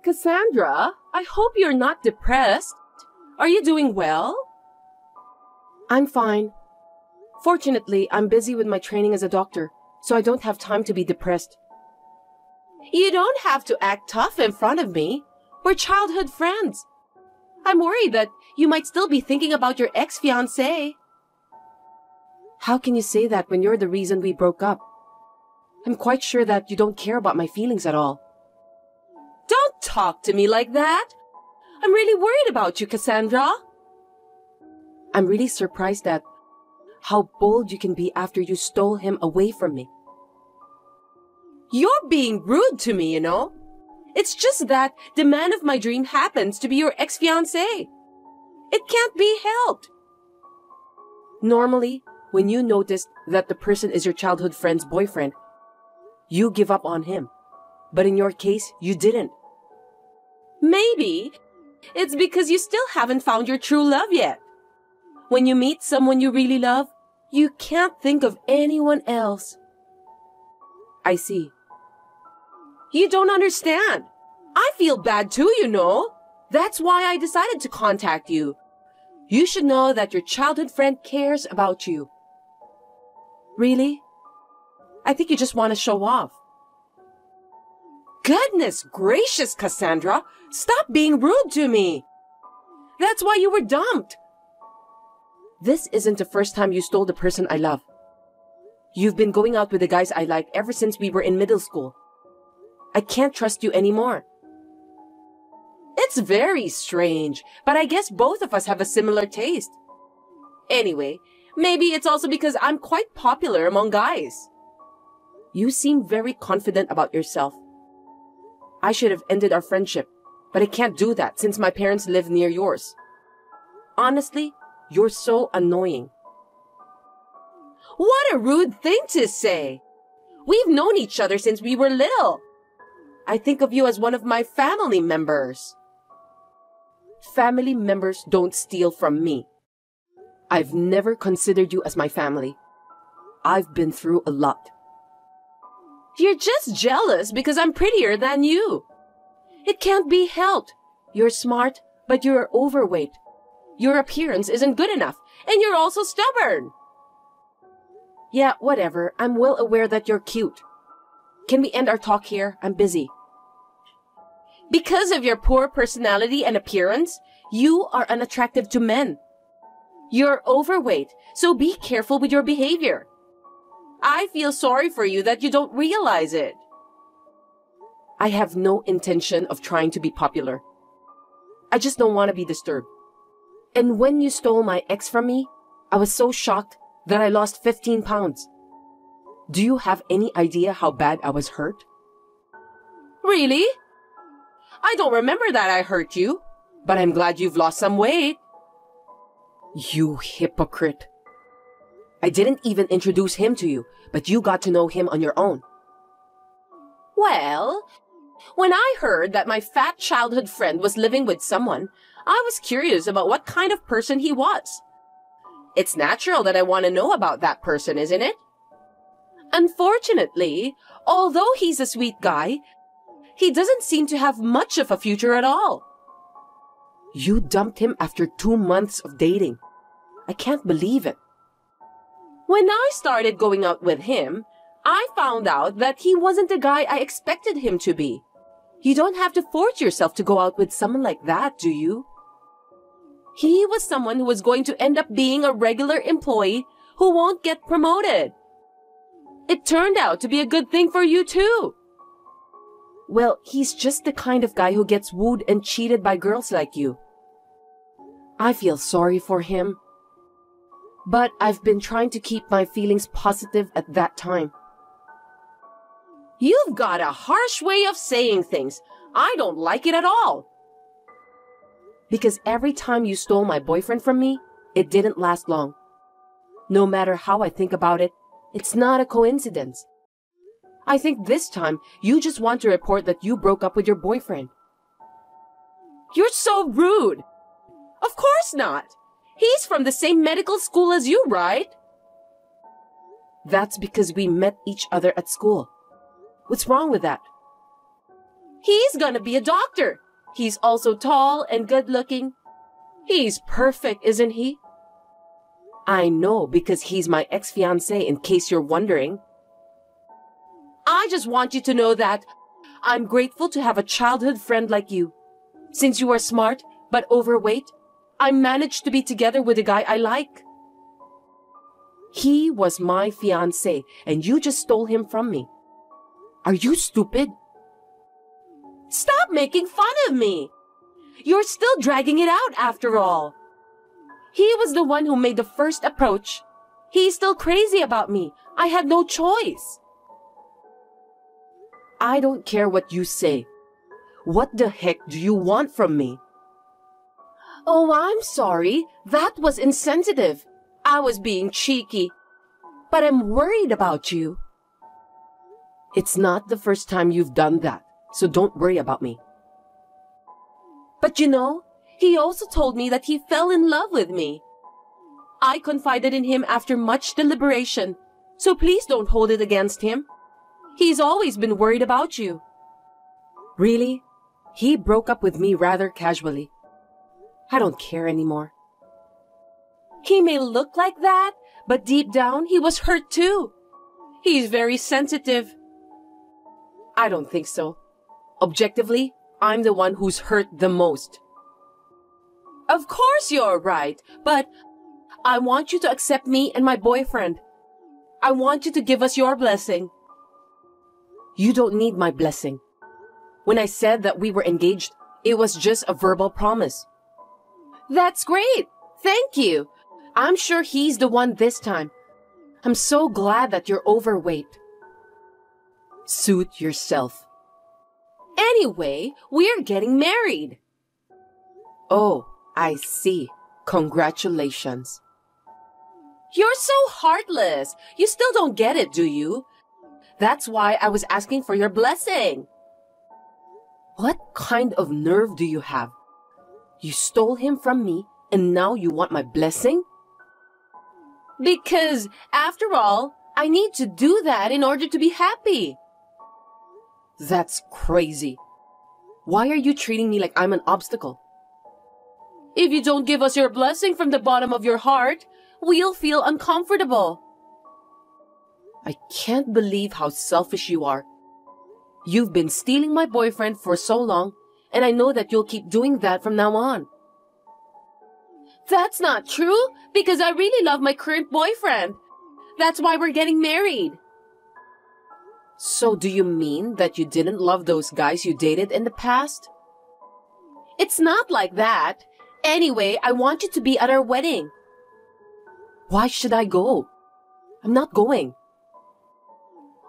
Cassandra, I hope you're not depressed. Are you doing well? I'm fine. Fortunately, I'm busy with my training as a doctor, so I don't have time to be depressed. You don't have to act tough in front of me. We're childhood friends. I'm worried that you might still be thinking about your ex-fiancé. How can you say that when you're the reason we broke up? I'm quite sure that you don't care about my feelings at all. Don't talk to me like that. I'm really worried about you, Cassandra. I'm really surprised at how bold you can be after you stole him away from me. You're being rude to me, you know. It's just that the man of my dream happens to be your ex-fiancé. It can't be helped. Normally, when you notice that the person is your childhood friend's boyfriend, you give up on him. But in your case, you didn't. Maybe it's because you still haven't found your true love yet. When you meet someone you really love, you can't think of anyone else. I see. You don't understand. I feel bad too, you know. That's why I decided to contact you. You should know that your childhood friend cares about you. Really? I think you just want to show off. Goodness gracious, Cassandra! Stop being rude to me! That's why you were dumped. This isn't the first time you stole the person I love. You've been going out with the guys I like ever since we were in middle school. I can't trust you anymore. It's very strange, but I guess both of us have a similar taste. Anyway, maybe it's also because I'm quite popular among guys. You seem very confident about yourself. I should have ended our friendship, but I can't do that since my parents live near yours. Honestly, you're so annoying. What a rude thing to say! We've known each other since we were little. I think of you as one of my family members. Family members don't steal from me. I've never considered you as my family. I've been through a lot. You're just jealous because I'm prettier than you. It can't be helped. You're smart, but you're overweight. Your appearance isn't good enough, and you're also stubborn. Yeah, whatever. I'm well aware that you're cute. Can we end our talk here? I'm busy. Because of your poor personality and appearance, you are unattractive to men. You're overweight, so be careful with your behavior. I feel sorry for you that you don't realize it. I have no intention of trying to be popular. I just don't want to be disturbed. And when you stole my ex from me, I was so shocked that I lost 15 pounds. Do you have any idea how bad I was hurt? Really? I don't remember that I hurt you, but I'm glad you've lost some weight. You hypocrite. I didn't even introduce him to you, but you got to know him on your own. Well, when I heard that my fat childhood friend was living with someone, I was curious about what kind of person he was. It's natural that I want to know about that person, isn't it? Unfortunately, although he's a sweet guy, he doesn't seem to have much of a future at all. You dumped him after 2 months of dating. I can't believe it. When I started going out with him, I found out that he wasn't the guy I expected him to be. You don't have to force yourself to go out with someone like that, do you? He was someone who was going to end up being a regular employee who won't get promoted. It turned out to be a good thing for you too. Well, he's just the kind of guy who gets wooed and cheated by girls like you. I feel sorry for him. But I've been trying to keep my feelings positive at that time. You've got a harsh way of saying things. I don't like it at all. Because every time you stole my boyfriend from me, it didn't last long. No matter how I think about it, it's not a coincidence. I think this time you just want to report that you broke up with your boyfriend. You're so rude. Of course not. He's from the same medical school as you, right? That's because we met each other at school. What's wrong with that? He's gonna be a doctor. He's also tall and good-looking. He's perfect, isn't he? I know, because he's my ex-fiancé, in case you're wondering. I just want you to know that I'm grateful to have a childhood friend like you. Since you are smart but overweight, I managed to be together with a guy I like. He was my fiancé, and you just stole him from me. Are you stupid? Stop making fun of me! You're still dragging it out after all. He was the one who made the first approach. He's still crazy about me. I had no choice. I don't care what you say. What the heck do you want from me? Oh, I'm sorry. That was insensitive. I was being cheeky. But I'm worried about you. It's not the first time you've done that, so don't worry about me. But you know, he also told me that he fell in love with me. I confided in him after much deliberation, so please don't hold it against him. He's always been worried about you. Really? He broke up with me rather casually. I don't care anymore. He may look like that, but deep down he was hurt too. He's very sensitive. I don't think so. Objectively, I'm the one who's hurt the most. Of course you're right, but I want you to accept me and my boyfriend. I want you to give us your blessing. You don't need my blessing. When I said that we were engaged, it was just a verbal promise. That's great. Thank you. I'm sure he's the one this time. I'm so glad that you're overweight. Suit yourself. Anyway, we're getting married. Oh, I see. Congratulations. You're so heartless. You still don't get it, do you? That's why I was asking for your blessing. What kind of nerve do you have? You stole him from me, and now you want my blessing? Because, after all, I need to do that in order to be happy. That's crazy. Why are you treating me like I'm an obstacle? If you don't give us your blessing from the bottom of your heart, we'll feel uncomfortable. I can't believe how selfish you are. You've been stealing my boyfriend for so long, and I know that you'll keep doing that from now on. That's not true, because I really love my current boyfriend. That's why we're getting married. So do you mean that you didn't love those guys you dated in the past? It's not like that. Anyway, I want you to be at our wedding. Why should I go? I'm not going.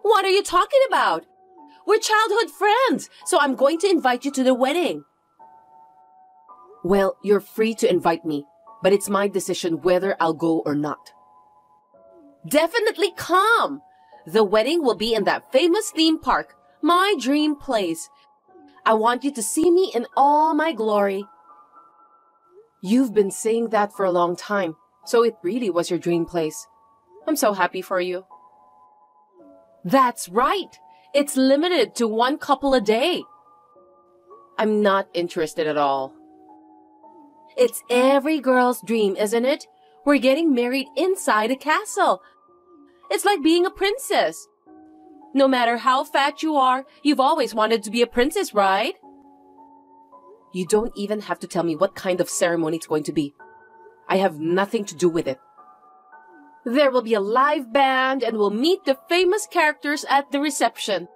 What are you talking about? We're childhood friends, so I'm going to invite you to the wedding. Well, you're free to invite me, but it's my decision whether I'll go or not. Definitely come! The wedding will be in that famous theme park, my dream place. I want you to see me in all my glory. You've been saying that for a long time, so it really was your dream place. I'm so happy for you. That's right! It's limited to 1 couple a day. I'm not interested at all. It's every girl's dream, isn't it? We're getting married inside a castle. It's like being a princess. No matter how fat you are, you've always wanted to be a princess, right? You don't even have to tell me what kind of ceremony it's going to be. I have nothing to do with it. There will be a live band and we'll meet the famous characters at the reception.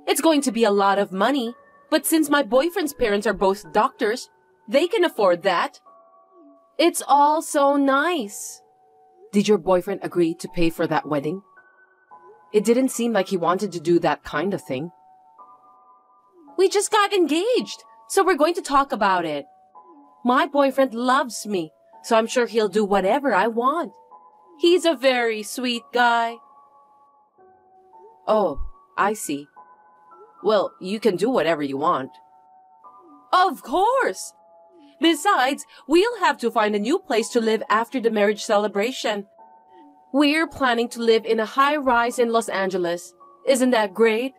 It's going to be a lot of money, but since my boyfriend's parents are both doctors, they can afford that. It's all so nice. Did your boyfriend agree to pay for that wedding? It didn't seem like he wanted to do that kind of thing. We just got engaged, so we're going to talk about it. My boyfriend loves me, so I'm sure he'll do whatever I want. He's a very sweet guy. Oh, I see. Well, you can do whatever you want. Of course! Besides, we'll have to find a new place to live after the marriage celebration. We're planning to live in a high-rise in Los Angeles. Isn't that great?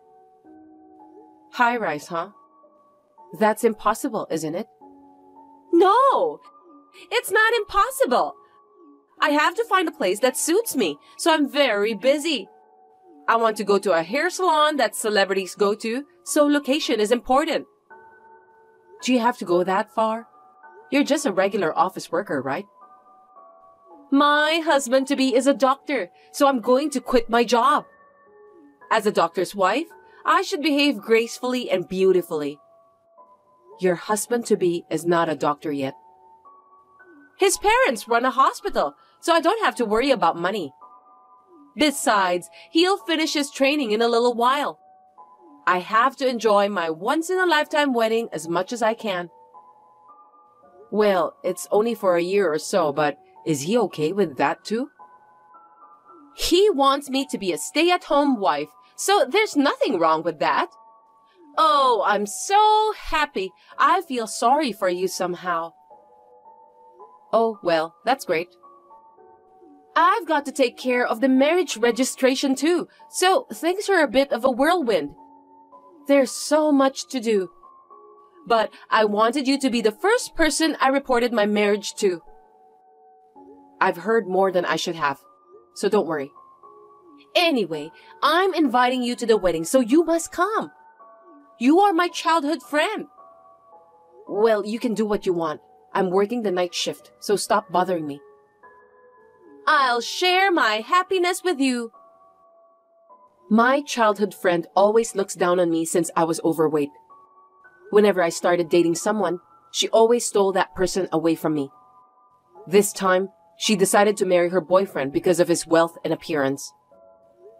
High-rise, huh? That's impossible, isn't it? No, it's not impossible. I have to find a place that suits me, so I'm very busy. I want to go to a hair salon that celebrities go to, so location is important. Do you have to go that far? You're just a regular office worker, right? My husband-to-be is a doctor, so I'm going to quit my job. As a doctor's wife, I should behave gracefully and beautifully. Your husband-to-be is not a doctor yet. His parents run a hospital, so I don't have to worry about money. Besides, he'll finish his training in a little while. I have to enjoy my once-in-a-lifetime wedding as much as I can. Well, it's only for a year or so, but is he okay with that too? He wants me to be a stay-at-home wife, so there's nothing wrong with that. Oh, I'm so happy. I feel sorry for you somehow. Oh, well, that's great. I've got to take care of the marriage registration too, so things are a bit of a whirlwind. There's so much to do. But I wanted you to be the first person I reported my marriage to. I've heard more than I should have, so don't worry. Anyway, I'm inviting you to the wedding, so you must come. You are my childhood friend. Well, you can do what you want. I'm working the night shift, so stop bothering me. I'll share my happiness with you. My childhood friend always looks down on me since I was overweight. Whenever I started dating someone, she always stole that person away from me. This time, she decided to marry her boyfriend because of his wealth and appearance.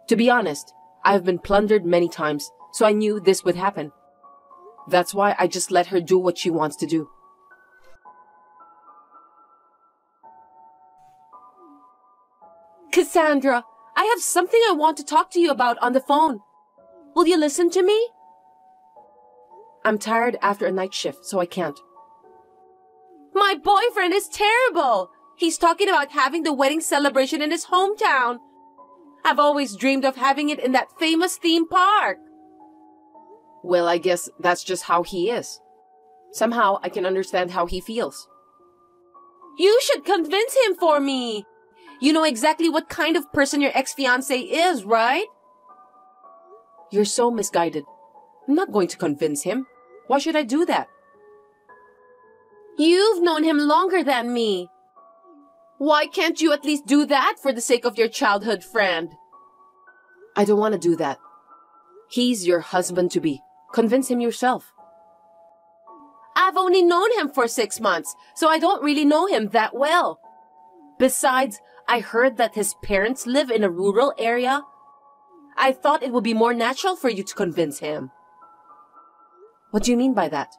To be honest, I've been plundered many times, so I knew this would happen. That's why I just let her do what she wants to do. Cassandra, I have something I want to talk to you about on the phone. Will you listen to me? I'm tired after a night shift, so I can't. My boyfriend is terrible. He's talking about having the wedding celebration in his hometown. I've always dreamed of having it in that famous theme park. Well, I guess that's just how he is. Somehow I can understand how he feels. You should convince him for me. You know exactly what kind of person your ex-fiancé is, right? You're so misguided. I'm not going to convince him. Why should I do that? You've known him longer than me. Why can't you at least do that for the sake of your childhood friend? I don't want to do that. He's your husband-to-be. Convince him yourself. I've only known him for 6 months, so I don't really know him that well. Besides, I heard that his parents live in a rural area. I thought it would be more natural for you to convince him. What do you mean by that?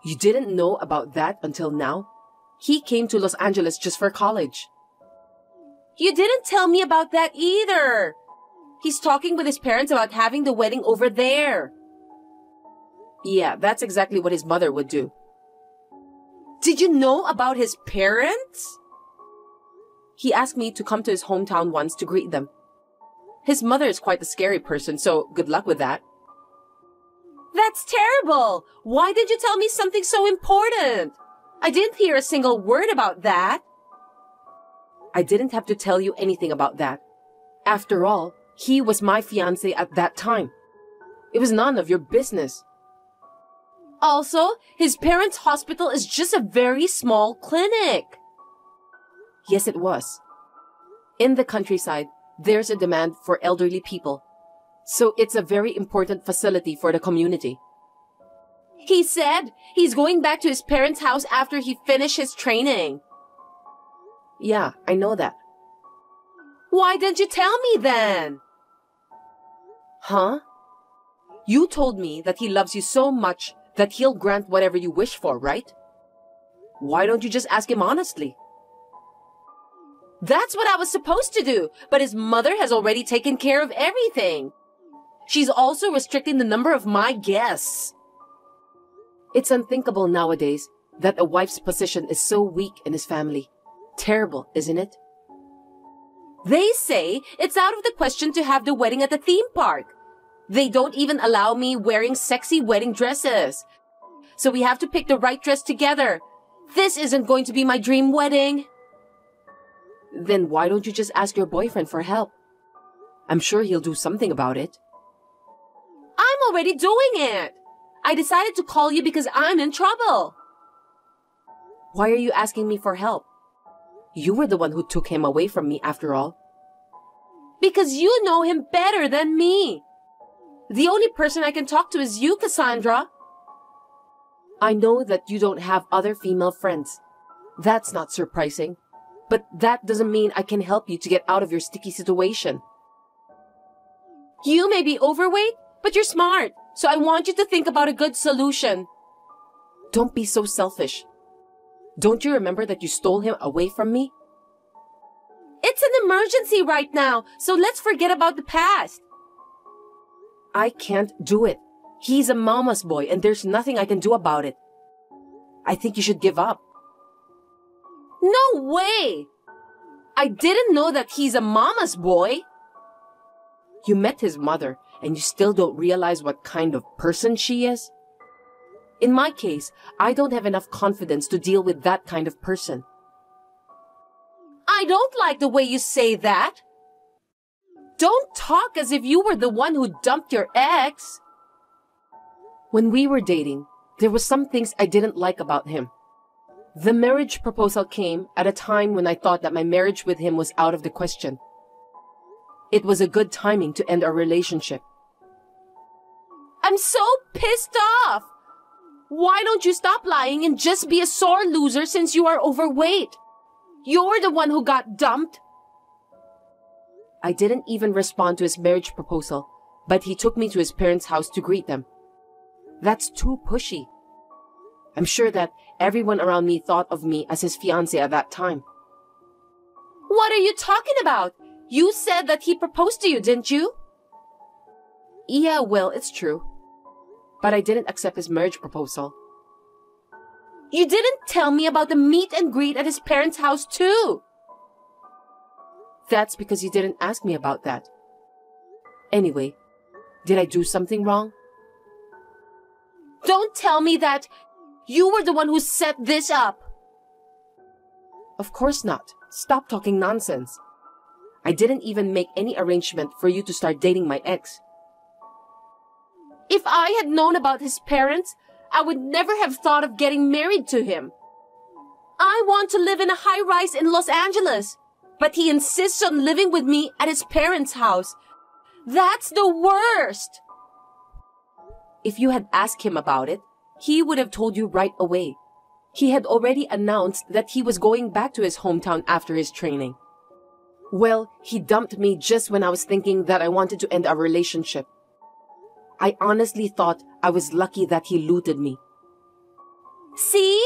You didn't know about that until now? He came to Los Angeles just for college. You didn't tell me about that either. He's talking with his parents about having the wedding over there. Yeah, that's exactly what his mother would do. Did you know about his parents? He asked me to come to his hometown once to greet them. His mother is quite a scary person, so good luck with that. That's terrible! Why did you tell me something so important? I didn't hear a single word about that. I didn't have to tell you anything about that. After all, he was my fiancé at that time. It was none of your business. Also, his parents' hospital is just a very small clinic. Yes, it was. In the countryside, there's a demand for elderly people. So it's a very important facility for the community. He said he's going back to his parents' house after he finished his training. Yeah, I know that. Why didn't you tell me then? Huh? You told me that he loves you so much that he'll grant whatever you wish for, right? Why don't you just ask him honestly? That's what I was supposed to do, but his mother has already taken care of everything. She's also restricting the number of my guests. It's unthinkable nowadays that a wife's position is so weak in his family. Terrible, isn't it? They say it's out of the question to have the wedding at the theme park. They don't even allow me wearing sexy wedding dresses. so we have to pick the right dress together. This isn't going to be my dream wedding. Then why don't you just ask your boyfriend for help? I'm sure he'll do something about it. I'm already doing it. I decided to call you because I'm in trouble. Why are you asking me for help? You were the one who took him away from me after all. Because you know him better than me. The only person I can talk to is you, Cassandra. I know that you don't have other female friends. That's not surprising. But that doesn't mean I can help you to get out of your sticky situation. You may be overweight, but you're smart. So I want you to think about a good solution. Don't be so selfish. Don't you remember that you stole him away from me? It's an emergency right now, so let's forget about the past. I can't do it. He's a mama's boy and there's nothing I can do about it. I think you should give up. No way! I didn't know that he's a mama's boy. You met his mother and you still don't realize what kind of person she is? In my case, I don't have enough confidence to deal with that kind of person. I don't like the way you say that. Don't talk as if you were the one who dumped your ex. When we were dating, there were some things I didn't like about him. The marriage proposal came at a time when I thought that my marriage with him was out of the question. It was a good timing to end our relationship. I'm so pissed off! Why don't you stop lying and just be a sore loser since you are overweight? You're the one who got dumped. I didn't even respond to his marriage proposal, but he took me to his parents' house to greet them. That's too pushy. I'm sure that everyone around me thought of me as his fiancé at that time. What are you talking about? You said that he proposed to you, didn't you? Yeah, well, it's true. But I didn't accept his marriage proposal. You didn't tell me about the meet and greet at his parents' house too. That's because you didn't ask me about that. Anyway, did I do something wrong? Don't tell me that you were the one who set this up. Of course not. Stop talking nonsense. I didn't even make any arrangement for you to start dating my ex. If I had known about his parents, I would never have thought of getting married to him. I want to live in a high-rise in Los Angeles, but he insists on living with me at his parents' house. That's the worst! If you had asked him about it, he would have told you right away. He had already announced that he was going back to his hometown after his training. Well, he dumped me just when I was thinking that I wanted to end our relationship. I honestly thought I was lucky that he looted me. See?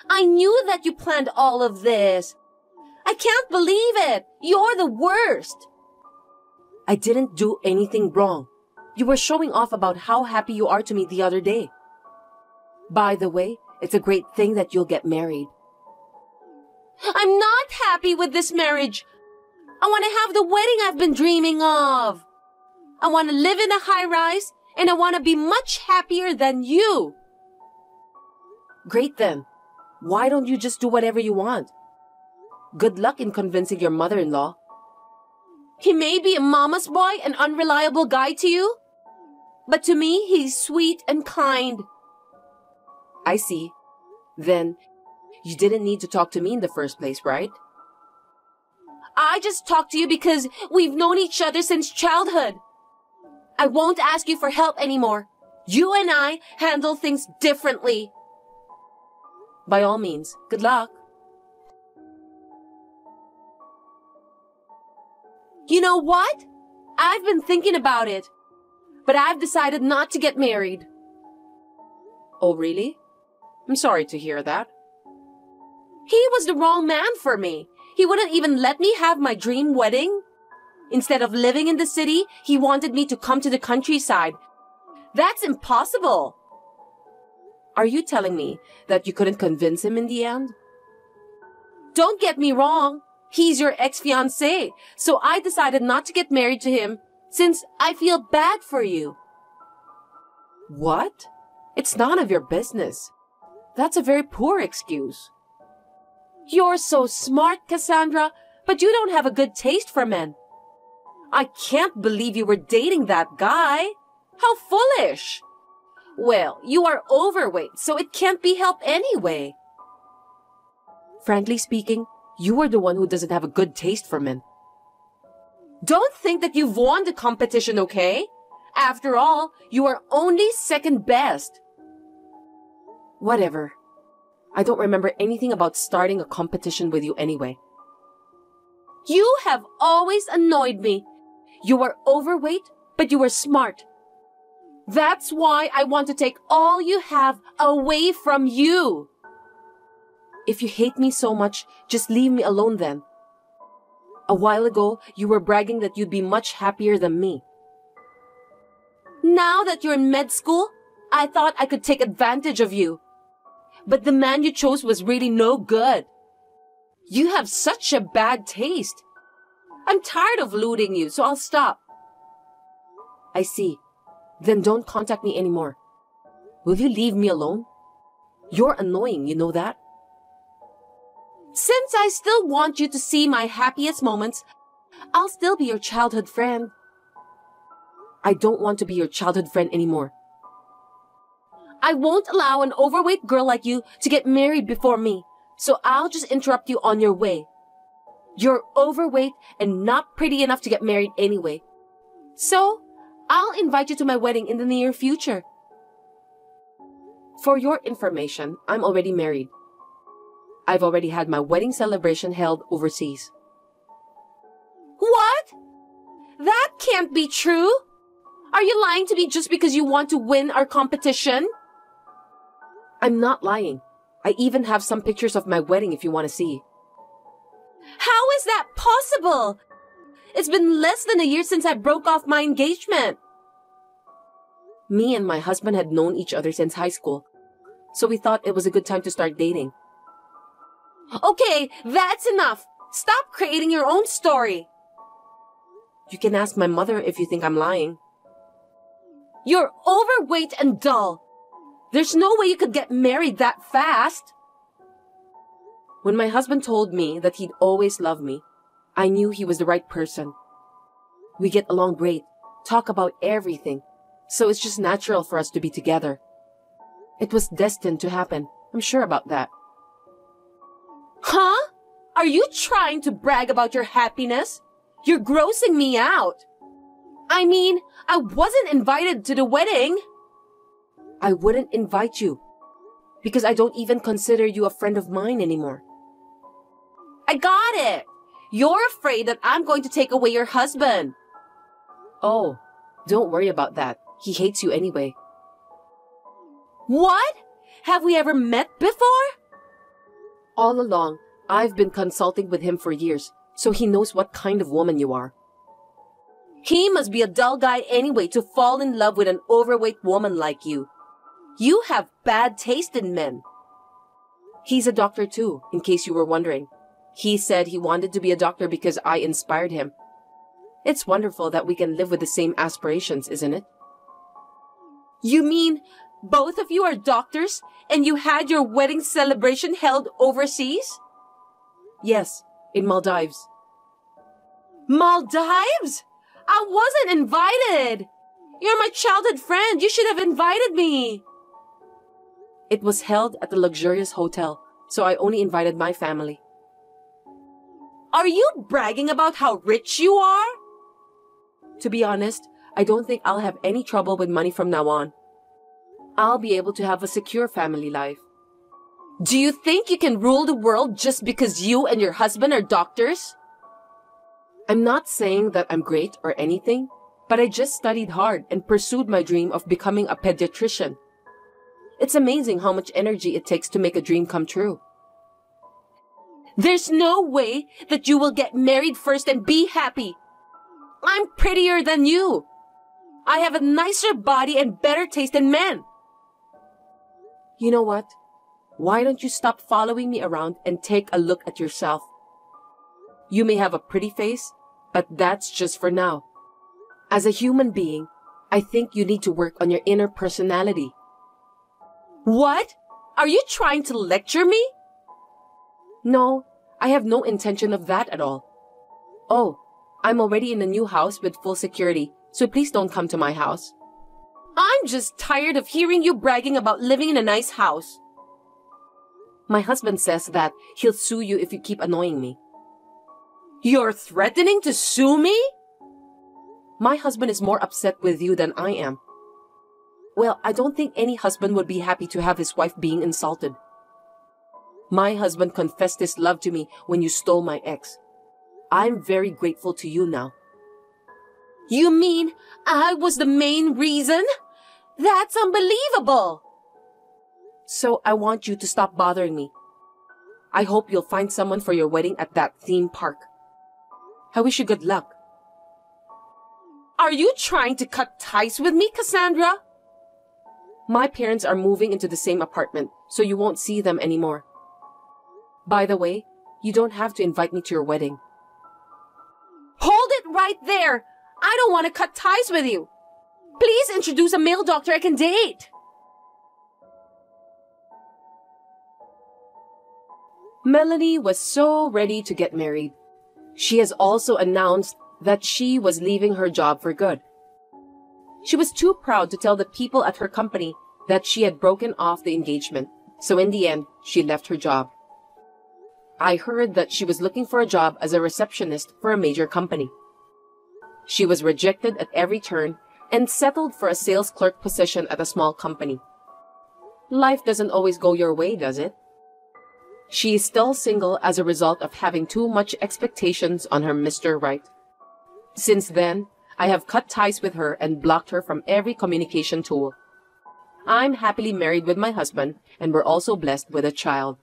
I knew that you planned all of this. I can't believe it. You're the worst. I didn't do anything wrong. You were showing off about how happy you are to me the other day. By the way, it's a great thing that you'll get married. I'm not happy with this marriage. I want to have the wedding I've been dreaming of. I want to live in a high-rise, and I want to be much happier than you. Great then. Why don't you just do whatever you want? Good luck in convincing your mother-in-law. He may be a mama's boy, an unreliable guy to you, but to me, he's sweet and kind. I see. Then, you didn't need to talk to me in the first place, right? I just talked to you because we've known each other since childhood. I won't ask you for help anymore. You and I handle things differently. By all means, good luck. You know what? I've been thinking about it, but I've decided not to get married. Oh, really? I'm sorry to hear that. He was the wrong man for me. He wouldn't even let me have my dream wedding. Instead of living in the city, he wanted me to come to the countryside. That's impossible. Are you telling me that you couldn't convince him in the end? Don't get me wrong. He's your ex-fiancé, so I decided not to get married to him since I feel bad for you. What? It's none of your business. That's a very poor excuse. You're so smart, Cassandra, but you don't have a good taste for men. I can't believe you were dating that guy. How foolish. Well, you are overweight, so it can't be helped anyway. Frankly speaking, you are the one who doesn't have a good taste for men. Don't think that you've won the competition, okay? After all, you are only second best. Whatever. I don't remember anything about starting a competition with you anyway. You have always annoyed me. You were overweight, but you were smart. That's why I want to take all you have away from you. If you hate me so much, just leave me alone then. A while ago, you were bragging that you'd be much happier than me. Now that you're in med school, I thought I could take advantage of you. But the man you chose was really no good. You have such a bad taste. I'm tired of looting you, so I'll stop. I see. Then don't contact me anymore. Will you leave me alone? You're annoying, you know that? Since I still want you to see my happiest moments, I'll still be your childhood friend. I don't want to be your childhood friend anymore. I won't allow an overweight girl like you to get married before me, so I'll just interrupt you on your way. You're overweight and not pretty enough to get married anyway. So, I'll invite you to my wedding in the near future. For your information, I'm already married. I've already had my wedding celebration held overseas. What? That can't be true. Are you lying to me just because you want to win our competition? I'm not lying. I even have some pictures of my wedding if you want to see. How is that possible? It's been less than a year since I broke off my engagement. Me and my husband had known each other since high school, so we thought it was a good time to start dating. Okay, that's enough. Stop creating your own story. You can ask my mother if you think I'm lying. You're overweight and dull. There's no way you could get married that fast. When my husband told me that he'd always love me, I knew he was the right person. We get along great, talk about everything, so it's just natural for us to be together. It was destined to happen. I'm sure about that. Huh? Are you trying to brag about your happiness? You're grossing me out. I mean, I wasn't invited to the wedding. I wouldn't invite you because I don't even consider you a friend of mine anymore. I got it. You're afraid that I'm going to take away your husband. Oh, don't worry about that. He hates you anyway. What? Have we ever met before? All along, I've been consulting with him for years, so he knows what kind of woman you are. He must be a dull guy anyway to fall in love with an overweight woman like you. You have bad taste in men. He's a doctor too, in case you were wondering. He said he wanted to be a doctor because I inspired him. It's wonderful that we can live with the same aspirations, isn't it? You mean both of you are doctors and you had your wedding celebration held overseas? Yes, in Maldives. Maldives? I wasn't invited. You're my childhood friend. You should have invited me. It was held at a luxurious hotel, so I only invited my family. Are you bragging about how rich you are? To be honest, I don't think I'll have any trouble with money from now on. I'll be able to have a secure family life. Do you think you can rule the world just because you and your husband are doctors? I'm not saying that I'm great or anything, but I just studied hard and pursued my dream of becoming a pediatrician. It's amazing how much energy it takes to make a dream come true. There's no way that you will get married first and be happy. I'm prettier than you. I have a nicer body and better taste in men. You know what? Why don't you stop following me around and take a look at yourself? You may have a pretty face, but that's just for now. As a human being, I think you need to work on your inner personality. What? Are you trying to lecture me? No, I have no intention of that at all. Oh, I'm already in a new house with full security, so please don't come to my house. I'm just tired of hearing you bragging about living in a nice house. My husband says that he'll sue you if you keep annoying me. You're threatening to sue me? My husband is more upset with you than I am. Well, I don't think any husband would be happy to have his wife being insulted. My husband confessed his love to me when you stole my ex. I'm very grateful to you now. You mean I was the main reason? That's unbelievable! So I want you to stop bothering me. I hope you'll find someone for your wedding at that theme park. I wish you good luck. Are you trying to cut ties with me, Cassandra? My parents are moving into the same apartment, so you won't see them anymore. By the way, you don't have to invite me to your wedding. Hold it right there! I don't want to cut ties with you. Please introduce a male doctor I can date. Melanie was so ready to get married. She has also announced that she was leaving her job for good. She was too proud to tell the people at her company that she had broken off the engagement, so in the end, she left her job. I heard that she was looking for a job as a receptionist for a major company. She was rejected at every turn and settled for a sales clerk position at a small company. Life doesn't always go your way, does it? She is still single as a result of having too much expectations on her Mr. Right. Since then, I have cut ties with her and blocked her from every communication tool. I'm happily married with my husband, and we're also blessed with a child.